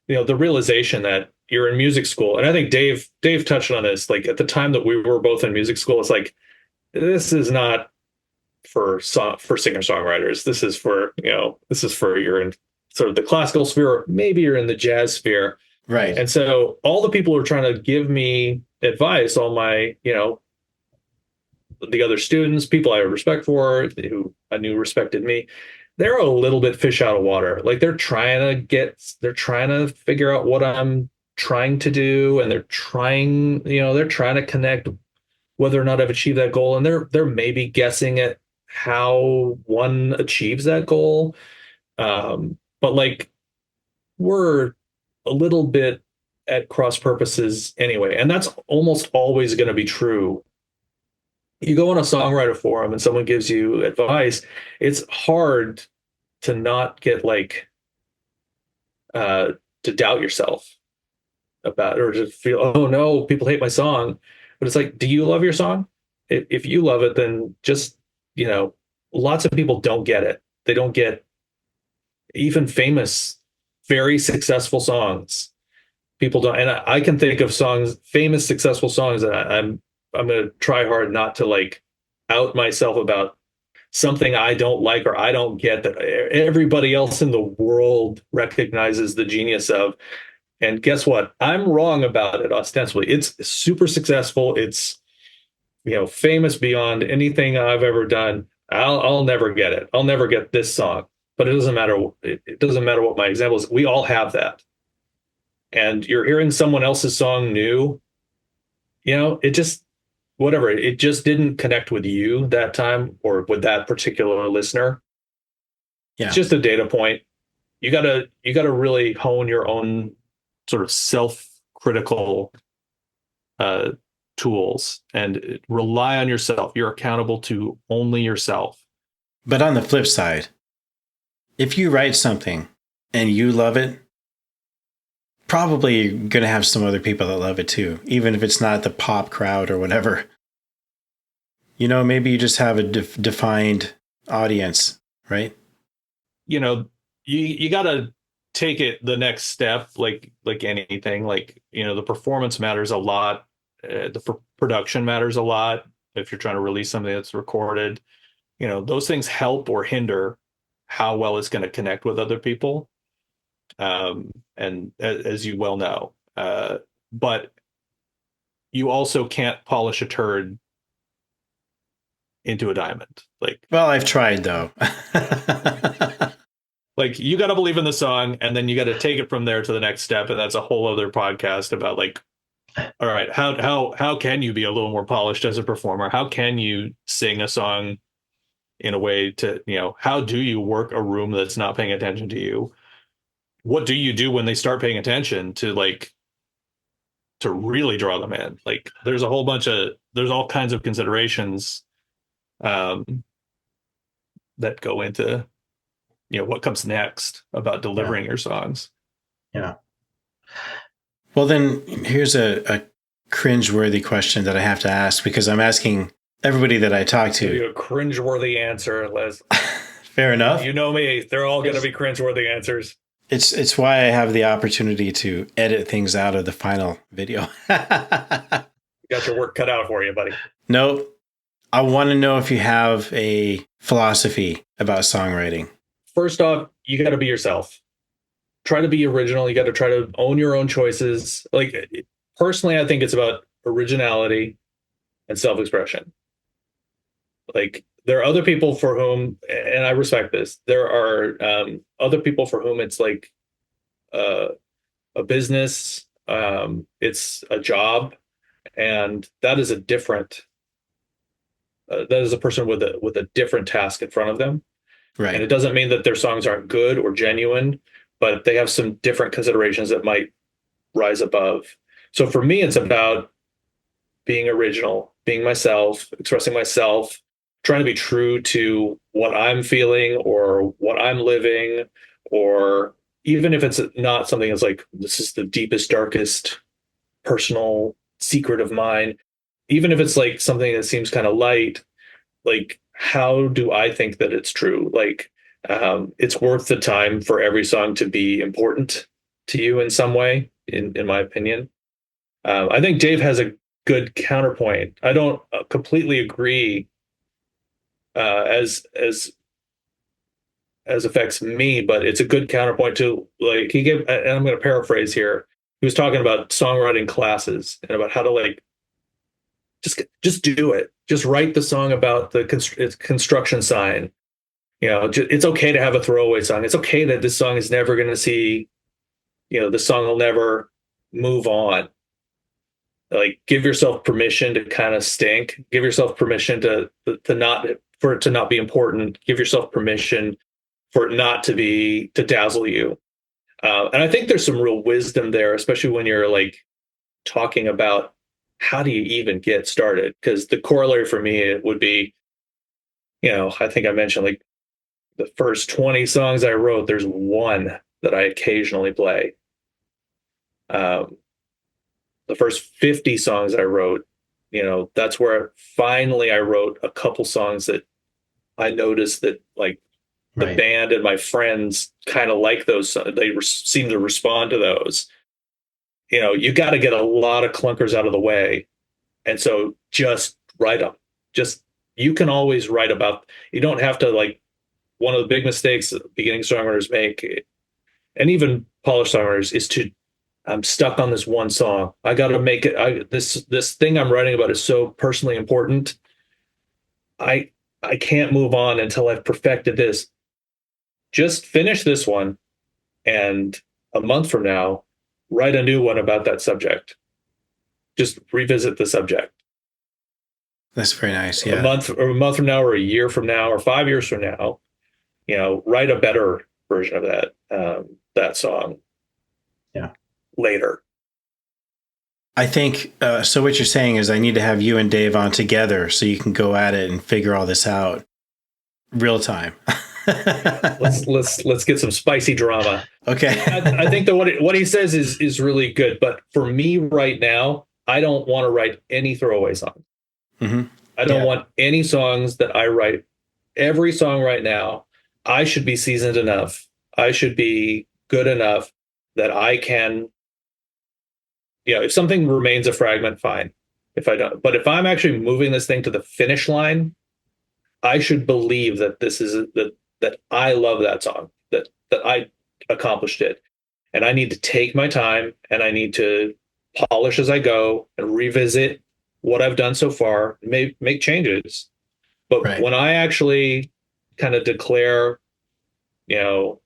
Speaker 3: the realization that you're in music school, and I think Dave touched on this. Like at the time that we were both in music school, it's like this is not for singer songwriters. This is for you're in sort of the classical sphere, maybe you're in the jazz sphere,
Speaker 2: Right.
Speaker 3: and so all the people who are trying to give me advice, all my the other students, people I have respect for, who I knew respected me, they're a little bit fish out of water. Like they're trying to figure out what I'm trying to do, and they're trying to connect whether or not I've achieved that goal, and they're maybe guessing at how one achieves that goal. But like we're a little bit at cross purposes anyway, and that's almost always going to be true. You go on a songwriter forum and someone gives you advice, it's hard to not get to doubt yourself about, or to feel, oh no, people hate my song. But it's like, do you love your song? If you love it, then just, lots of people don't get it. They don't get even famous, very successful songs. People don't, and I can think of famous, successful songs that I'm going to try hard not to out myself about something I don't like or I don't get that everybody else in the world recognizes the genius of. And guess what? I'm wrong about it ostensibly. It's super successful. It's, famous beyond anything I've ever done. I'll never get it. I'll never get this song. But it doesn't matter. It doesn't matter what my example is. We all have that. And you're hearing someone else's song new, it just, whatever, it just didn't connect with you that time or with that particular listener.
Speaker 2: Yeah.
Speaker 3: It's just a data point. You gotta really hone your own sort of self-critical tools and rely on yourself. You're accountable to only yourself.
Speaker 2: But on the flip side, if you write something and you love it, probably you're going to have some other people that love it too, even if it's not the pop crowd or whatever. Maybe you just have a defined audience, right?
Speaker 3: You got to take it the next step, like anything, the performance matters a lot. The production matters a lot. If you're trying to release something that's recorded, those things help or hinder how well it's going to connect with other people. And as you well know, but you also can't polish a turd into a diamond.
Speaker 2: Well, I've tried though.
Speaker 3: You got to believe in the song, and then you got to take it from there to the next step. And that's a whole other podcast about all right, how can you be a little more polished as a performer? How can you sing a song in a way to, how do you work a room that's not paying attention to you? What do you do when they start paying attention to really draw them in? There's all kinds of considerations that go into, what comes next about delivering your songs.
Speaker 2: Yeah. Well, then here's a cringeworthy question that I have to ask, because I'm asking everybody that I talk
Speaker 3: Give
Speaker 2: to.
Speaker 3: you a cringeworthy answer, Les.
Speaker 2: Fair enough.
Speaker 3: You know me; they're all going to be cringeworthy answers.
Speaker 2: It's why I have the opportunity to edit things out of the final video.
Speaker 3: You got your work cut out for you, buddy.
Speaker 2: Nope. I want to know if you have a philosophy about songwriting.
Speaker 3: First off, you got to be yourself. Try to be original. You got to try to own your own choices. Like, personally, I think it's about originality and self-expression. Like, there are other people for whom, and I respect this, there are other people for whom it's like a business, it's a job, and that is a different, that is a person with a different task in front of them.
Speaker 2: Right.
Speaker 3: And it doesn't mean that their songs aren't good or genuine, but they have some different considerations that might rise above. So for me, it's about being original, being myself, expressing myself, trying to be true to what I'm feeling or what I'm living, or even if it's not something that's like, this is the deepest, darkest personal secret of mine, even if it's like something that seems kind of light, like, how do I think that it's true? Like, it's worth the time for every song to be important to you in some way, in my opinion. I think Dave has a good counterpoint. I don't completely agree as affects me, but it's a good counterpoint to, like, he gave, and I'm going to paraphrase here. He was talking about songwriting classes and about how to, like, just do it. Just write the song about the construction sign. You know, it's okay to have a throwaway song. It's okay that this song is never going to see, you know, the song will never move on. Like, give yourself permission to kind of stink. Give yourself permission to not, for it to not be important. Give yourself permission for it not to dazzle you. And I think there's some real wisdom there, especially when you're like talking about how do you even get started? Because the corollary for me would be, you know, I think I mentioned, like, the first 20 songs I wrote, there's one that I occasionally play. The first 50 songs I wrote, you know, that's where finally I wrote a couple songs that I noticed that, like, the
Speaker 2: Right.
Speaker 3: band and my friends kind of like those. They seem to respond to those. You know, you got to get a lot of clunkers out of the way. And so just write them. You can always write about, you don't have to, like, one of the big mistakes beginning songwriters make, and even polished songwriters, is to, I'm stuck on this one song. I got to make it. This thing I'm writing about is so personally important. I can't move on until I've perfected this. Just finish this one, and a month from now, write a new one about that subject. Just revisit the subject.
Speaker 2: That's very nice. Yeah.
Speaker 3: A month from now, or a year from now, or 5 years from now, you know, write a better version of that song.
Speaker 2: Yeah.
Speaker 3: Later.
Speaker 2: I think so. What you're saying is I need to have you and Dave on together so you can go at it and figure all this out real time.
Speaker 3: let's get some spicy drama.
Speaker 2: Okay.
Speaker 3: I think that what he says is really good. But for me right now, I don't want to write any throwaway songs.
Speaker 2: Mm-hmm.
Speaker 3: I don't want any songs that I write. Every song right now, I should be seasoned enough. I should be good enough that I can, you know, if something remains a fragment, fine. If I don't, but if I'm actually moving this thing to the finish line, I should believe that this is that I love that song, that I accomplished it. And I need to take my time, and I need to polish as I go and revisit what I've done so far, make changes. But
Speaker 2: Right.
Speaker 3: when I actually kind of declare, you know,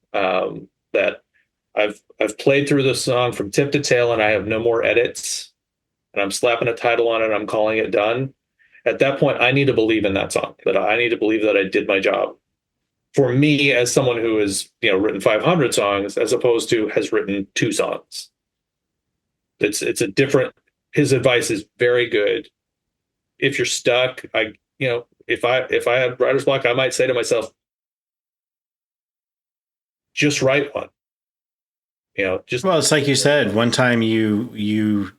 Speaker 3: that I've played through the song from tip to tail and I have no more edits, and I'm slapping a title on it and I'm calling it done, at that point, I need to believe in that song, that I need to believe that I did my job. For me, as someone who has, you know, written 500 songs as opposed to has written 2 songs, it's a different. His advice is very good. If you're stuck, if I had writer's block, I might say to myself, just write one. just
Speaker 2: Well, it's like you said, one time you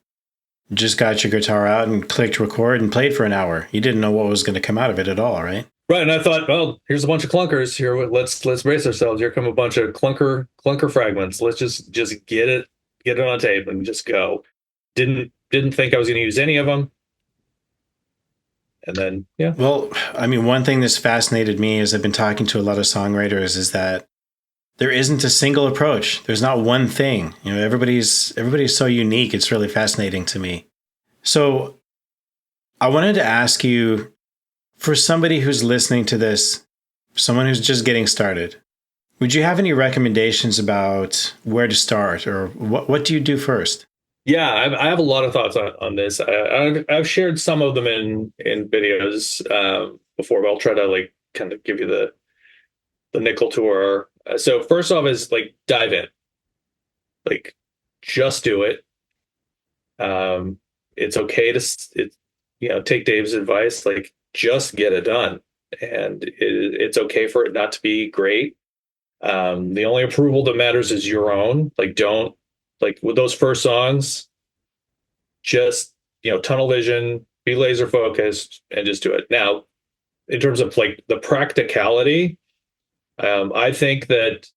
Speaker 2: just got your guitar out and clicked record and played for an hour. You didn't know what was going to come out of it at all, right?
Speaker 3: right. And I thought, well, here's a bunch of clunkers here. Let's brace ourselves. Here come a bunch of clunker fragments. Let's just get it on tape and just go. Didn't think I was going to use any of them. And then, yeah.
Speaker 2: Well, I mean, one thing that's fascinated me as I've been talking to a lot of songwriters is that there isn't a single approach. There's not one thing. Everybody's so unique. It's really fascinating to me. So I wanted to ask you, for somebody who's listening to this, someone who's just getting started, would you have any recommendations about where to start, or what do you do first?
Speaker 3: Yeah, I have a lot of thoughts on this. I've shared some of them in videos before, but I'll try to kind of give you the nickel tour. So first off is dive in, just do it. It's okay to take Dave's advice, just get it done, and it's okay for it not to be great. The only approval that matters is your own. Don't with those first songs, just tunnel vision, be laser focused, and just do it. Now, in terms of the practicality, I think that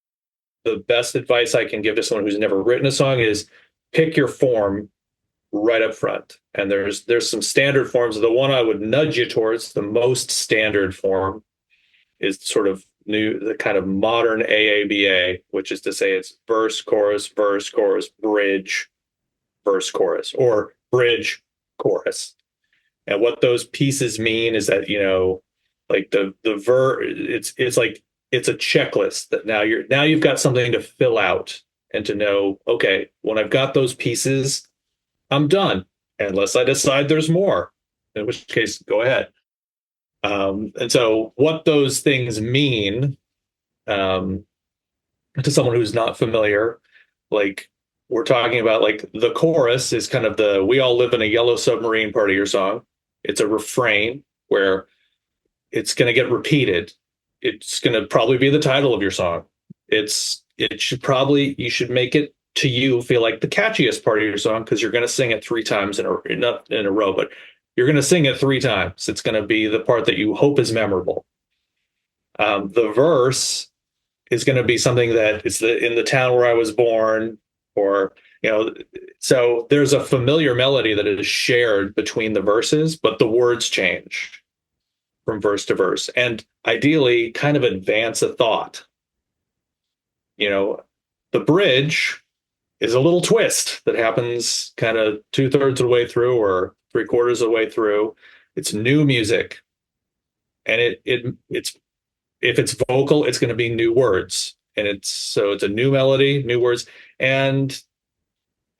Speaker 3: the best advice I can give to someone who's never written a song is pick your form right up front. And there's some standard forms. The one I would nudge you towards, the most standard form, is sort of the kind of modern AABA, which is to say it's verse, chorus, bridge, verse, chorus, or bridge, chorus. And what those pieces mean is that, it's a checklist that now you've got something to fill out and to know, okay, when I've got those pieces, I'm done, unless I decide there's more, in which case, go ahead. And so what those things mean to someone who's not familiar, we're talking about the chorus is kind of the "We All Live in a Yellow Submarine" part of your song. It's a refrain where it's going to get repeated. It's going to probably be the title of your song. You should make it to you feel like the catchiest part of your song, because you're going to sing it 3 times not in a row, but you're going to sing it 3 times. It's going to be the part that you hope is memorable. The verse is going to be something that is in the town where I was born, or, so there's a familiar melody that is shared between the verses, but the words change from verse to verse, and ideally kind of advance a thought. The bridge is a little twist that happens kind of 2/3 of the way through or 3/4 of the way through. It's new music, and it's if it's vocal, it's going to be new words, and it's a new melody, new words, and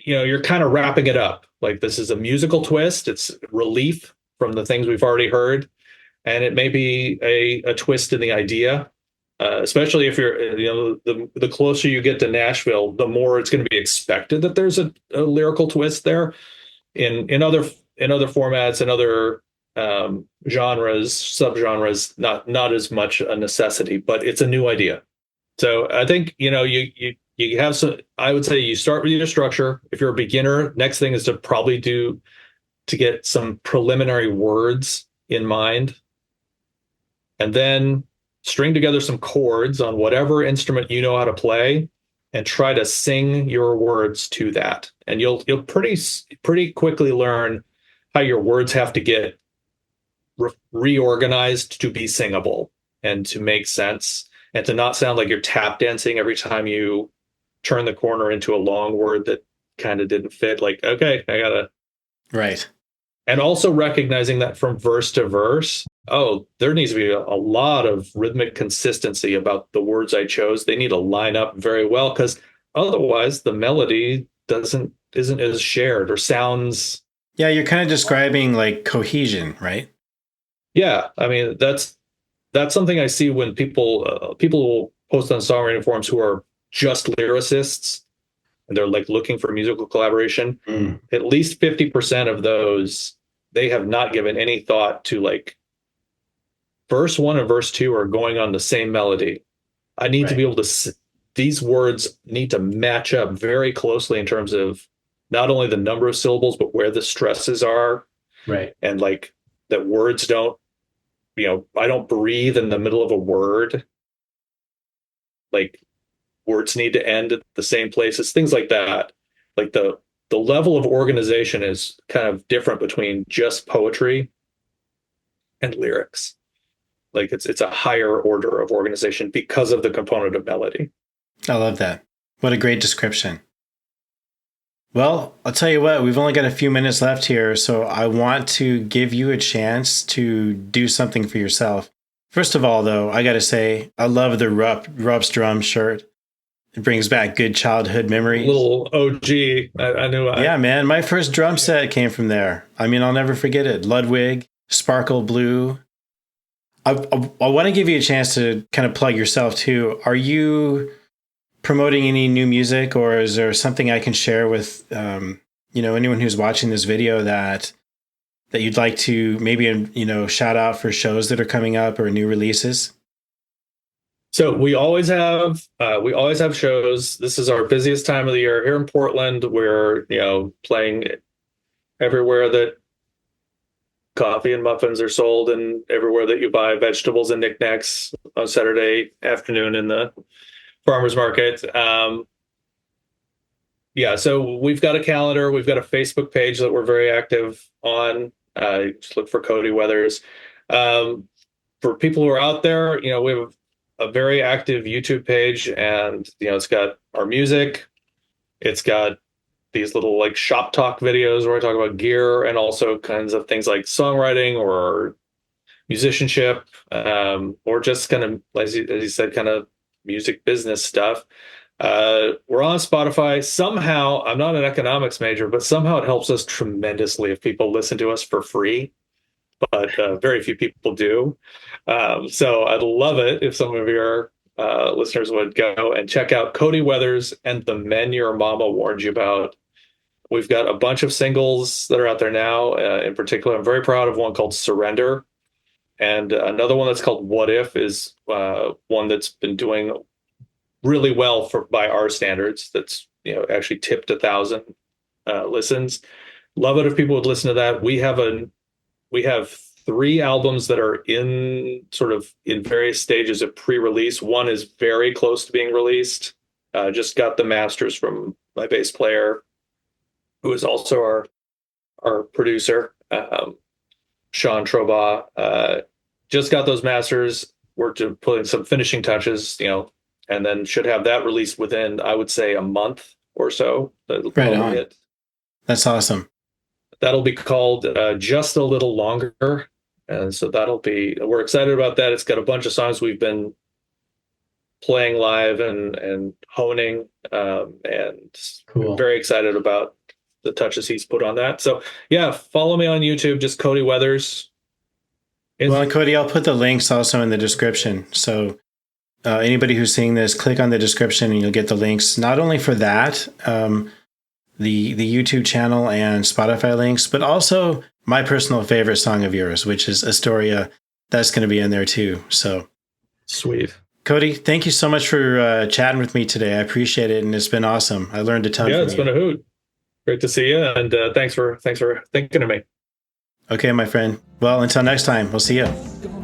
Speaker 3: you're kind of wrapping it up. This is a musical twist. It's relief from the things we've already heard, and it may be a twist in the idea. Especially if you're, the closer you get to Nashville, the more it's going to be expected that there's a lyrical twist there. In other formats and other genres, subgenres, not as much a necessity, but it's a new idea. So I think you have some. I would say you start with your structure. If you're a beginner, next thing is to probably to get some preliminary words in mind, and then string together some chords on whatever instrument you know how to play, and try to sing your words to that. And you'll pretty quickly learn how your words have to get reorganized to be singable and to make sense, and to not sound like you're tap dancing every time you turn the corner into a long word that kind of didn't fit. Okay, I gotta.
Speaker 2: Right.
Speaker 3: And also recognizing that from verse to verse, there needs to be a lot of rhythmic consistency about the words I chose. They need to line up very well, because otherwise the melody isn't as shared or sounds.
Speaker 2: Yeah, you're kind of describing cohesion, right?
Speaker 3: Yeah, I mean that's something I see when people will post on songwriting forums who are just lyricists, and they're looking for musical collaboration. At least 50% of those, they have not given any thought to verse 1 and verse 2 are going on the same melody. I need to be able to these words need to match up very closely in terms of not only the number of syllables, but where the stresses are.
Speaker 2: Right.
Speaker 3: And like that words don't, I don't breathe in the middle of a word. Like words need to end at the same places, things like that. Like the level of organization is kind of different between just poetry and lyrics. Like it's a higher order of organization because of the component of melody.
Speaker 2: I love that. What a great description. Well, I'll tell you what, we've only got a few minutes left here, so I want to give you a chance to do something for yourself. First of all, though, I got to say, I love the Rups Drum shirt. It brings back good childhood memories.
Speaker 3: Little OG. I knew.
Speaker 2: Yeah, man. My first drum set came from there. I mean, I'll never forget it. Ludwig, Sparkle Blue. I want to give you a chance to kind of plug yourself, too. Are you promoting any new music, or is there something I can share with anyone who's watching this video that you'd like to maybe shout out for shows that are coming up or new releases?
Speaker 3: So we always have shows. This is our busiest time of the year here in Portland. We're playing everywhere that coffee and muffins are sold, and everywhere that you buy vegetables and knickknacks on Saturday afternoon in the farmers market. So we've got a calendar. We've got a Facebook page that we're very active on. Just look for Cody Weathers. For people who are out there, we have a very active YouTube page, and it's got our music. It's got these little like shop talk videos where I talk about gear and also kinds of things like songwriting or musicianship, or just kind of, as you said, kind of music business stuff. We're on Spotify. Somehow, I'm not an economics major, but somehow it helps us tremendously if people listen to us for free. But very few people do. So I'd love it if some of your listeners would go and check out Cody Weathers and The Men Your Mama Warned You About. We've got a bunch of singles that are out there now. In particular, I'm very proud of one called Surrender. And another one that's called What If is one that's been doing really well by our standards. That's actually tipped 1,000 listens. Love it if people would listen to that. We have 3 albums that are in various stages of pre-release. One is very close to being released. Just got the masters from my bass player, who is also our producer, Sean Troba. Just got those masters. We're putting some finishing touches, and then should have that released within, I would say, a month or so.
Speaker 2: Right on. That's awesome.
Speaker 3: That'll be called Just a Little Longer. And so we're excited about that. It's got a bunch of songs we've been playing live and honing, and
Speaker 2: cool.
Speaker 3: Very excited about the touches he's put on that. So follow me on YouTube, just Cody Weathers.
Speaker 2: Well, Cody, I'll put the links also in the description. So anybody who's seeing this, click on the description and you'll get the links, not only for that, the YouTube channel and Spotify links, but also my personal favorite song of yours, which is Astoria. That's going to be in there too. So
Speaker 3: sweet.
Speaker 2: Cody, thank you so much for chatting with me today. I appreciate it, and it's been awesome. I learned a ton from you. Yeah,
Speaker 3: it's been a hoot. Great to see you, and thanks for thinking of me.
Speaker 2: Okay, my friend. Well, until next time, we'll see you.